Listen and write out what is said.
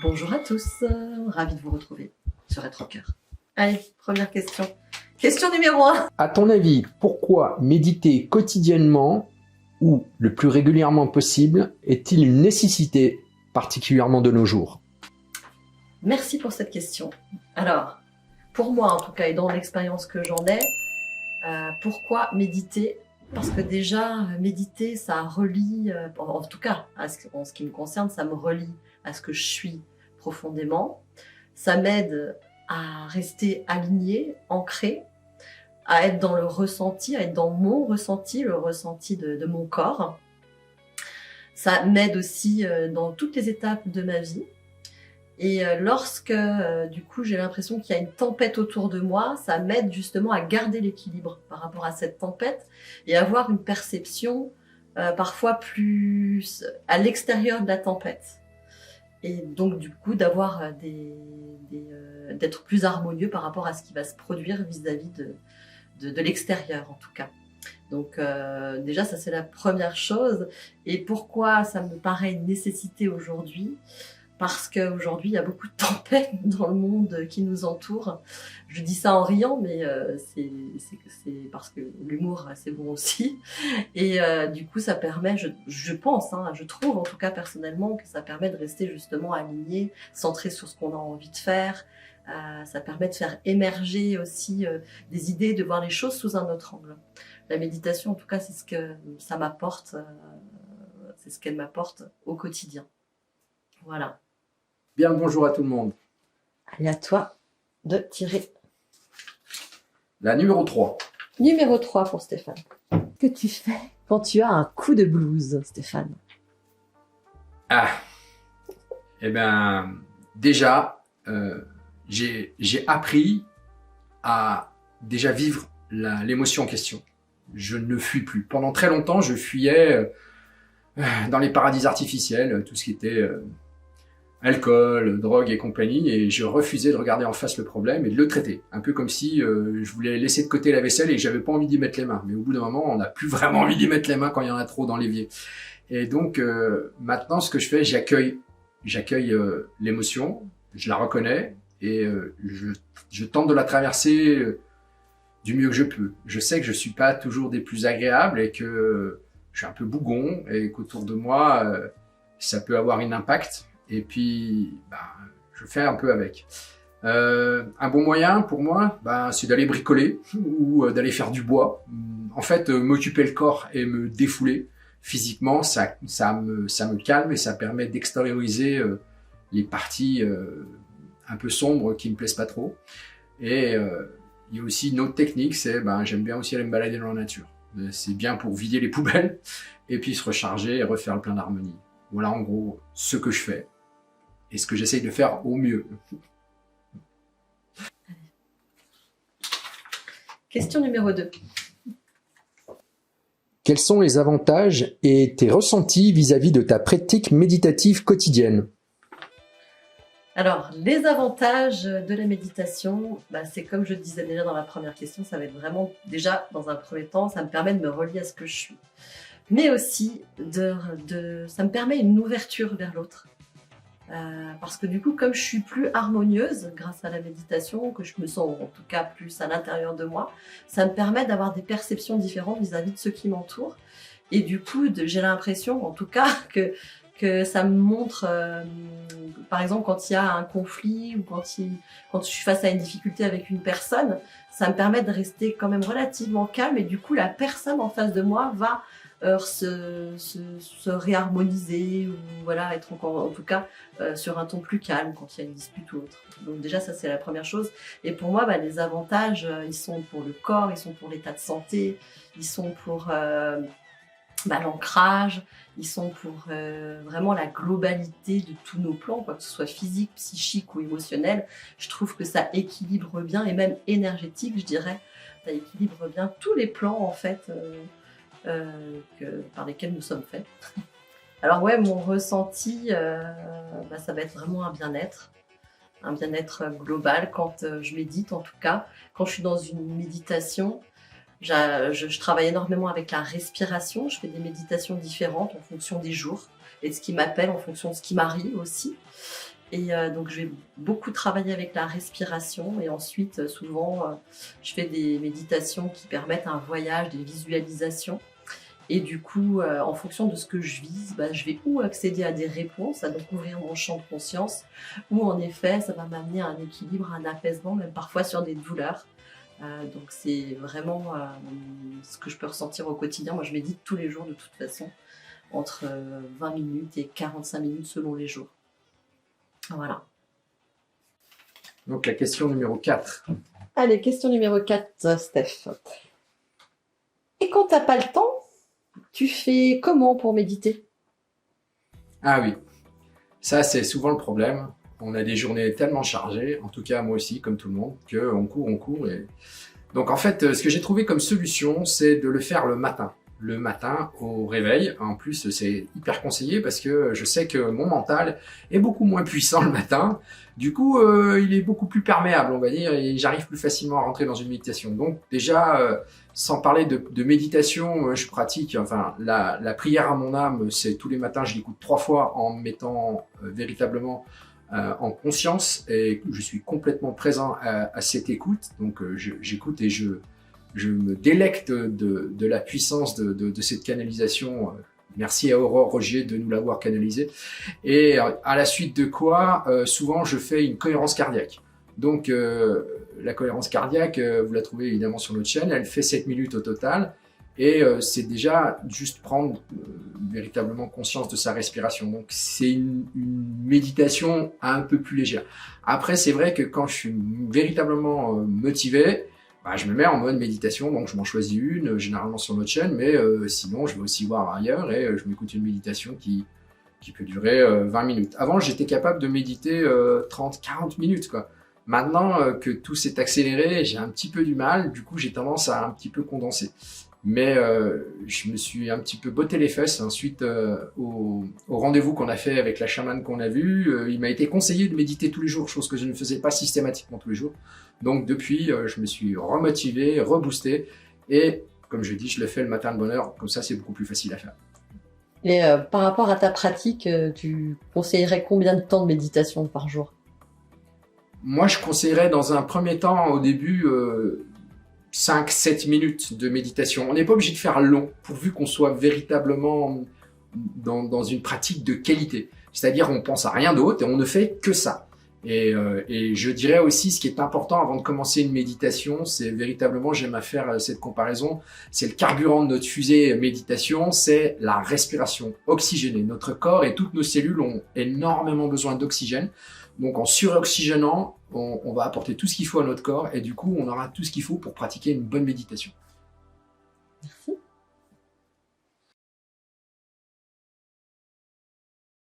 Bonjour à tous, ravi de vous retrouver sur Être au Cœur. Allez, première question. Question numéro 1. À ton avis, pourquoi méditer quotidiennement ou le plus régulièrement possible est-il une nécessité, particulièrement de nos jours? Merci pour cette question. Alors, pour moi en tout cas, et dans l'expérience que j'en ai, pourquoi méditer? Parce que déjà, méditer, ça relie, en tout cas, en ce qui me concerne, ça me relie à ce que je suis profondément. Ça m'aide à rester aligné, ancré, à être dans le ressenti, à être dans mon ressenti, le ressenti de mon corps. Ça m'aide aussi dans toutes les étapes de ma vie. Et lorsque, du coup, j'ai l'impression qu'il y a une tempête autour de moi, ça m'aide justement à garder l'équilibre par rapport à cette tempête et avoir une perception parfois plus à l'extérieur de la tempête. Et donc, du coup, d'avoir d'être plus harmonieux par rapport à ce qui va se produire vis-à-vis de l'extérieur, en tout cas. Donc, déjà, ça, c'est la première chose. Et pourquoi ça me paraît une nécessité aujourd'hui ? Parce qu'aujourd'hui, il y a beaucoup de tempêtes dans le monde qui nous entoure. Je dis ça en riant, mais c'est parce que l'humour, c'est bon aussi. Et du coup, ça permet, je pense, je trouve en tout cas personnellement, que ça permet de rester justement aligné, centré sur ce qu'on a envie de faire. Ça permet de faire émerger aussi des idées, de voir les choses sous un autre angle. La méditation, en tout cas, c'est ce que ça m'apporte, c'est ce qu'elle m'apporte au quotidien. Voilà. Bien, bonjour à tout le monde. Allez, à toi de tirer. La numéro 3. Numéro 3 pour Stéphane. Que tu fais quand tu as un coup de blues, Stéphane? Eh bien, déjà, j'ai appris à déjà vivre l'émotion en question. Je ne fuis plus. Pendant très longtemps, je fuyais dans les paradis artificiels, tout ce qui était alcool, drogue et compagnie, et je refusais de regarder en face le problème et de le traiter. Un peu comme si je voulais laisser de côté la vaisselle et que j'avais pas envie d'y mettre les mains. Mais au bout d'un moment, on n'a plus vraiment envie d'y mettre les mains quand il y en a trop dans l'évier. Et donc, maintenant, ce que je fais, j'accueille l'émotion, je la reconnais et je tente de la traverser du mieux que je peux. Je sais que je suis pas toujours des plus agréables et que je suis un peu bougon et qu'autour de moi, ça peut avoir un impact. Et puis, je fais un peu avec. Un bon moyen pour moi, c'est d'aller bricoler ou d'aller faire du bois. En fait, m'occuper le corps et me défouler physiquement, ça me calme et ça permet d'extérioriser les parties un peu sombres qui me plaisent pas trop. Et il y a aussi une autre technique, c'est j'aime bien aussi aller me balader dans la nature. C'est bien pour vider les poubelles et puis se recharger et refaire le plein d'harmonie. Voilà en gros ce que je fais et ce que j'essaye de faire au mieux. Question numéro 2. Quels sont les avantages et tes ressentis vis-à-vis de ta pratique méditative quotidienne? Alors, les avantages de la méditation, c'est comme je disais déjà dans la première question, ça va être vraiment, déjà, dans un premier temps, ça me permet de me relier à ce que je suis. Mais aussi, ça me permet une ouverture vers l'autre. Parce que du coup, comme je suis plus harmonieuse grâce à la méditation, que je me sens en tout cas plus à l'intérieur de moi, ça me permet d'avoir des perceptions différentes vis-à-vis de ceux qui m'entourent. Et du coup, j'ai l'impression, en tout cas, que ça me montre, par exemple, quand il y a un conflit ou quand je suis face à une difficulté avec une personne, ça me permet de rester quand même relativement calme et du coup, la personne en face de moi va se réharmoniser ou voilà, être encore, en tout cas, sur un ton plus calme quand il y a une dispute ou autre. Donc déjà, ça, c'est la première chose. Et pour moi, les avantages, ils sont pour le corps, ils sont pour l'état de santé, ils sont pour l'ancrage, ils sont pour vraiment la globalité de tous nos plans, que ce soit physique, psychique ou émotionnel. Je trouve que ça équilibre bien, et même énergétique, je dirais, ça équilibre bien tous les plans, en fait, par lesquels nous sommes faits. Alors ouais, mon ressenti, ça va être vraiment un bien-être global quand je médite, en tout cas. Quand je suis dans une méditation, je travaille énormément avec la respiration. Je fais des méditations différentes en fonction des jours et de ce qui m'appelle, en fonction de ce qui m'arrive aussi. Et donc, je vais beaucoup travailler avec la respiration. Et ensuite, souvent, je fais des méditations qui permettent un voyage, des visualisations. Et du coup, en fonction de ce que je vise, je vais ou accéder à des réponses, à donc ouvrir mon champ de conscience, ou en effet, ça va m'amener à un équilibre, à un apaisement, même parfois sur des douleurs. Donc c'est vraiment ce que je peux ressentir au quotidien. Moi, je médite tous les jours de toute façon, entre 20 minutes et 45 minutes selon les jours. Voilà. Donc la question numéro 4. Allez, question numéro 4, Steph. Et quand t'as pas le temps, tu fais comment pour méditer? Ah oui, ça c'est souvent le problème. On a des journées tellement chargées, en tout cas moi aussi, comme tout le monde, qu'on court. Donc en fait, ce que j'ai trouvé comme solution, c'est de le faire le matin. Le matin au réveil. En plus, c'est hyper conseillé parce que je sais que mon mental est beaucoup moins puissant le matin. Du coup, il est beaucoup plus perméable, on va dire, et j'arrive plus facilement à rentrer dans une méditation. Donc déjà, sans parler de méditation, je pratique, enfin, la prière à mon âme, c'est tous les matins, je l'écoute 3 fois en me mettant véritablement en conscience et je suis complètement présent à cette écoute. Donc j'écoute et je me délecte de la puissance de cette canalisation. Merci à Aurore Rogier de nous l'avoir canalisé. Et à la suite de quoi, souvent je fais une cohérence cardiaque. Donc la cohérence cardiaque, vous la trouvez évidemment sur notre chaîne, elle fait 7 minutes au total. Et c'est déjà juste prendre véritablement conscience de sa respiration. Donc c'est une méditation un peu plus légère. Après, c'est vrai que quand je suis véritablement motivé, je me mets en mode méditation, donc je m'en choisis une, généralement sur notre chaîne, mais sinon je vais aussi voir ailleurs et je m'écoute une méditation qui peut durer 20 minutes. Avant, j'étais capable de méditer 30-40 minutes, quoi. Maintenant que tout s'est accéléré, j'ai un petit peu du mal, du coup j'ai tendance à un petit peu condenser. Mais je me suis un petit peu botté les fesses suite au rendez-vous qu'on a fait avec la chamane qu'on a vue. Il m'a été conseillé de méditer tous les jours, chose que je ne faisais pas systématiquement tous les jours. Donc depuis, je me suis remotivé, reboosté. Et comme je dis, je le fais le matin de bonne heure. Comme ça, c'est beaucoup plus facile à faire. Et par rapport à ta pratique, tu conseillerais combien de temps de méditation par jour? Moi, je conseillerais dans un premier temps, au début, 5-7 minutes de méditation. On n'est pas obligé de faire long, pourvu qu'on soit véritablement dans une pratique de qualité. C'est-à-dire, on pense à rien d'autre et on ne fait que ça. Et je dirais aussi, ce qui est important avant de commencer une méditation, c'est véritablement, j'aime à faire cette comparaison, c'est le carburant de notre fusée méditation, c'est la respiration oxygénée. Notre corps et toutes nos cellules ont énormément besoin d'oxygène. Donc en suroxygénant, on va apporter tout ce qu'il faut à notre corps et du coup, on aura tout ce qu'il faut pour pratiquer une bonne méditation.